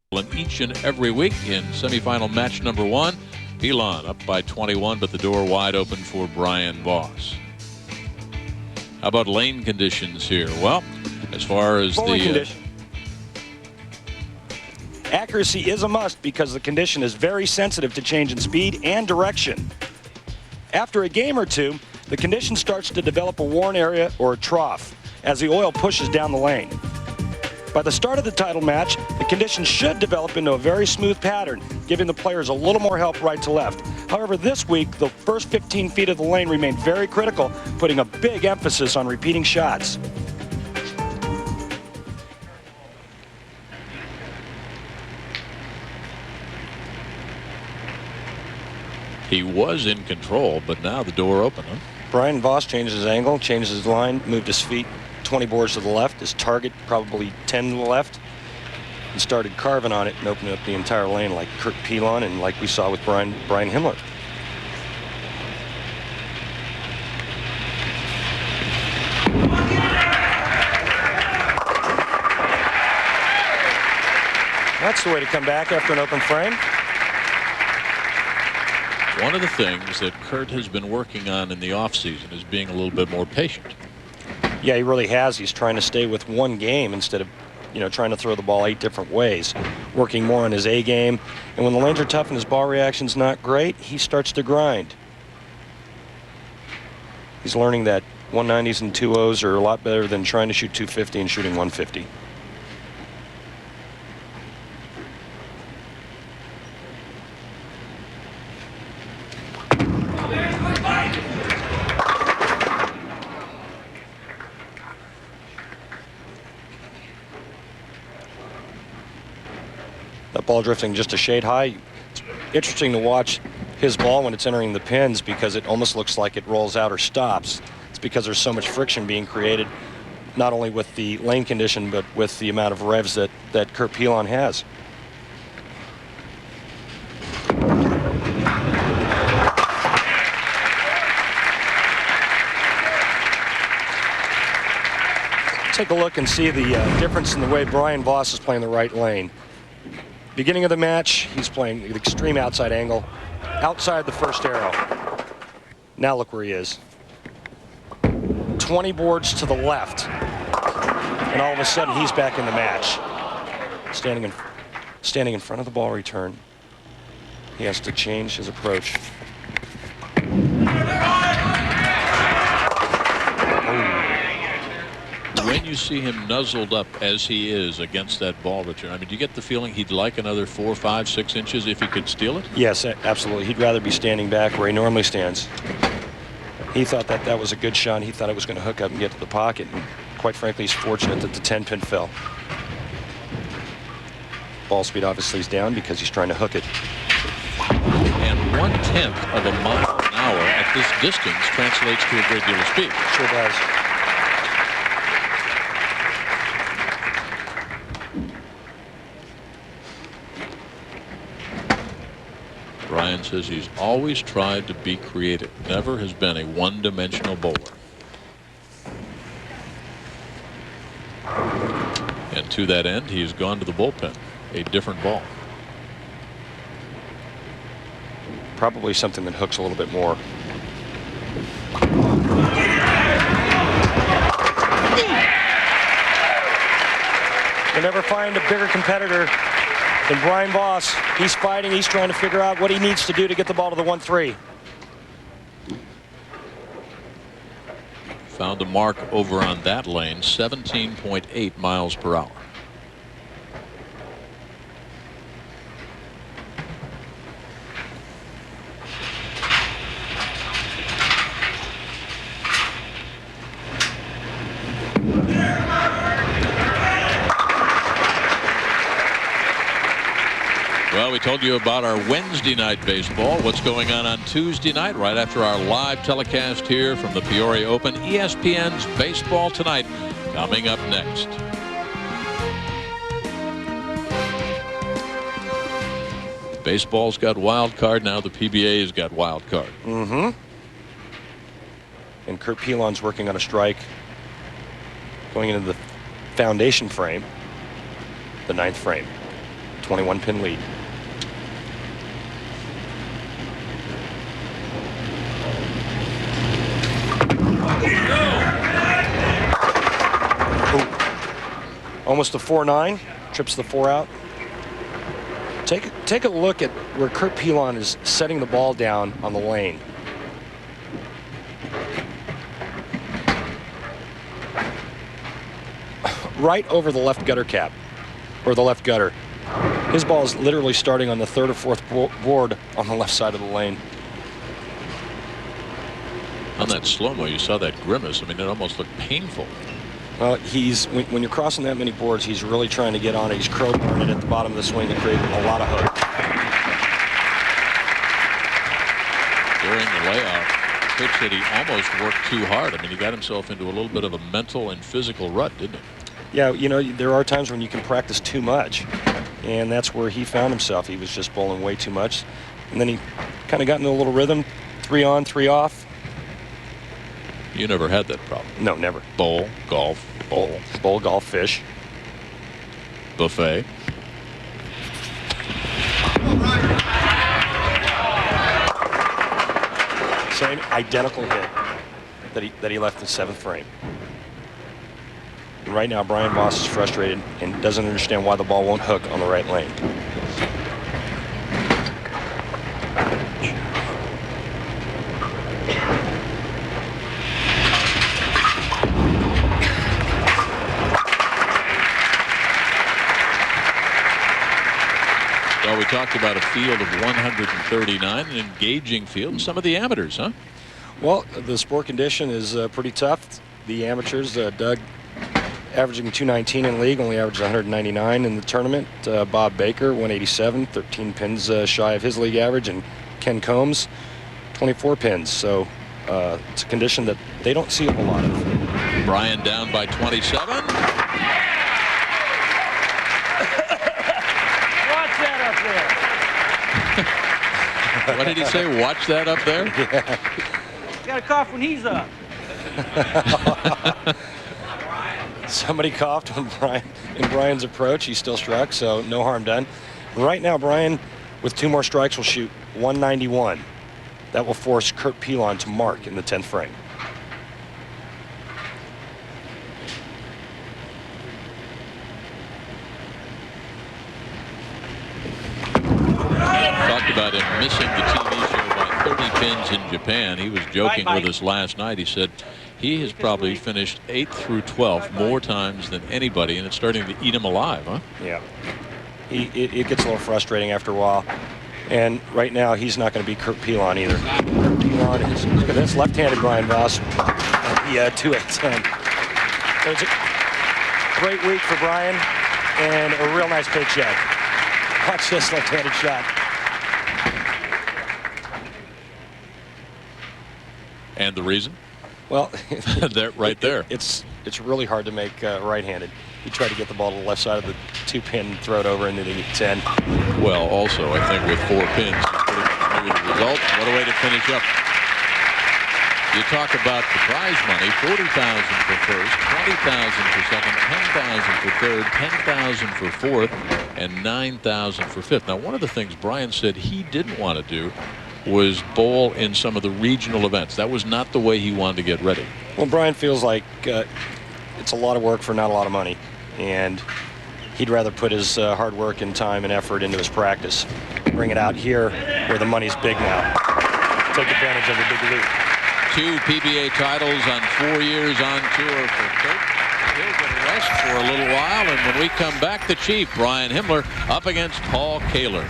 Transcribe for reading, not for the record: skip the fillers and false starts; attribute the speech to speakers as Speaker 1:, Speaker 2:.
Speaker 1: each and every week in semifinal match number 1. Pilon up by 21, but the door wide open for Brian-Voss. How about lane conditions here? Well, as far as
Speaker 2: condition. Accuracy is a must because the condition is very sensitive to change in speed and direction. After a game or two, the condition starts to develop a worn area or a trough as the oil pushes down the lane. By the start of the title match, the condition should develop into a very smooth pattern, giving the players a little more help right to left. However, this week, the first 15 feet of the lane remained very critical, putting a big emphasis on repeating shots.
Speaker 1: He was in control, but now the door open. Huh?
Speaker 2: Brian-Voss changed his angle, changed his line, moved his feet 20 boards to the left, his target probably 10 to the left, and started carving on it and opening up the entire lane like Kurt-Pilon and like we saw with Brian Himmler. That's the way to come back after an open frame.
Speaker 1: One of the things that Kurt has been working on in the offseason is being a little bit more patient.
Speaker 2: Yeah, he really has. He's trying to stay with one game instead of, trying to throw the ball 8 different ways. Working more on his A game. And when the lanes are tough and his ball reaction's not great, he starts to grind. He's learning that 190s and 2-0s are a lot better than trying to shoot 250 and shooting 150. That ball drifting just a shade high. It's interesting to watch his ball when it's entering the pins because it almost looks like it rolls out or stops. It's because there's so much friction being created, not only with the lane condition, but with the amount of revs that Kurt-Pilon has. Take a look and see the difference in the way Brian-Voss is playing the right lane. Beginning of the match, he's playing the extreme outside angle, outside the first arrow. Now look where he is. 20 boards to the left. And all of a sudden, he's back in the match. Standing in front of the ball return. He has to change his approach.
Speaker 1: When you see him nuzzled up as he is against that ball return, I mean, do you get the feeling he'd like another 4, 5, 6 inches if he could steal it?
Speaker 2: Yes, absolutely. He'd rather be standing back where he normally stands. He thought that was a good shot. He thought it was going to hook up and get to the pocket. And quite frankly, he's fortunate that the 10-pin fell. Ball speed obviously is down because he's trying to hook it.
Speaker 1: And 1/10 of a mile an hour at this distance translates to a great deal of speed.
Speaker 2: Sure does.
Speaker 1: Brian says he's always tried to be creative, never has been a one-dimensional bowler. And to that end, he's gone to the bullpen, a different ball.
Speaker 2: Probably something that hooks a little bit more. You'll never find a bigger competitor than Brian-Voss. He's fighting. He's trying to figure out what he needs to do to get the ball to the 1-3.
Speaker 1: Found a mark over on that lane, 17.8 miles per hour. Well, we told you about our Wednesday night baseball. What's going on Tuesday night, right after our live telecast here from the Peoria Open. ESPN's Baseball Tonight coming up next. Baseball's got wild card now. The PBA's got wild card.
Speaker 2: Mm-hmm. And Kurt-Pilon's working on a strike going into the foundation frame, the 9th frame. 21-pin lead. Almost a 4-9, trips the 4 out. Take a look at where Kurt-Pilon is setting the ball down on the lane. Right over the left gutter cap, or the left gutter. His ball is literally starting on the 3rd or 4th board on the left side of the lane.
Speaker 1: On that slow-mo, you saw that grimace. I mean, it almost looked painful.
Speaker 2: Well, when you're crossing that many boards, he's really trying to get on it. He's crowbarring it at the bottom of the swing and creating a lot of hook.
Speaker 1: During the layoff, Kurt said he almost worked too hard. I mean, he got himself into a little bit of a mental and physical rut, didn't he?
Speaker 2: Yeah, you know, there are times when you can practice too much, and that's where he found himself. He was just bowling way too much, and then he kind of got into a little rhythm, 3 on, 3 off.
Speaker 1: You never had that problem?
Speaker 2: No, never.
Speaker 1: Bowl, golf, bowl.
Speaker 2: Bowl, golf, fish.
Speaker 1: Buffet.
Speaker 2: Same identical hit that he left in 7th frame. And right now, Brian-Voss is frustrated and doesn't understand why the ball won't hook on the right lane.
Speaker 1: Well, we talked about a field of 139, an engaging field, and some of the amateurs, huh?
Speaker 2: Well, the sport condition is pretty tough. The amateurs, Doug, averaging 219 in league, only averages 199 in the tournament. Bob Baker, 187, 13 pins shy of his league average, and Ken Combs, 24 pins. So it's a condition that they don't see a whole lot of.
Speaker 1: Brian down by 27. What did he say? Watch that up there?
Speaker 2: Yeah.
Speaker 3: Got to cough when he's up.
Speaker 2: Somebody coughed when Brian's approach. He still struck, so no harm done. Right now, Brian, with 2 more strikes, will shoot 191. That will force Kurt-Pilon to mark in the 10th frame.
Speaker 1: Talked about him missing the TV show by 30 pins in Japan. He was joking with us last night. He said he has probably finished 8th through 12th more times than anybody, and it's starting to eat him alive, huh?
Speaker 2: Yeah. It gets a little frustrating after a while. And right now, he's not going to be Kurt-Pilon either. Kurt-Pilon is, look at this, left-handed Brian-Voss. Yeah, 2-8-10. So it's a great week for Brian and a real nice paycheck. Watch this left-handed shot.
Speaker 1: And the reason?
Speaker 2: Well,
Speaker 1: right there.
Speaker 2: It's really hard to make right-handed. He tried to get the ball to the left side of the 2-pin and throw it over into the 10.
Speaker 1: Well, also, I think with 4 pins, he's pretty much knew the result. What a way to finish up. You talk about the prize money, $40,000 for first, $20,000 for second, $10,000 for third, $10,000 for fourth, and $9,000 for fifth. Now, one of the things Brian said he didn't want to do was bowl in some of the regional events. That was not the way he wanted to get ready.
Speaker 2: Well, Brian feels like it's a lot of work for not a lot of money, and he'd rather put his hard work and time and effort into his practice. Bring it out here where the money's big now. Take advantage of the big loot.
Speaker 1: 2 PBA titles on 4 years on tour for Kurt. He'll get a rest for a little while, and when we come back, the Chief, Brian Himmler, up against Paul Kaler.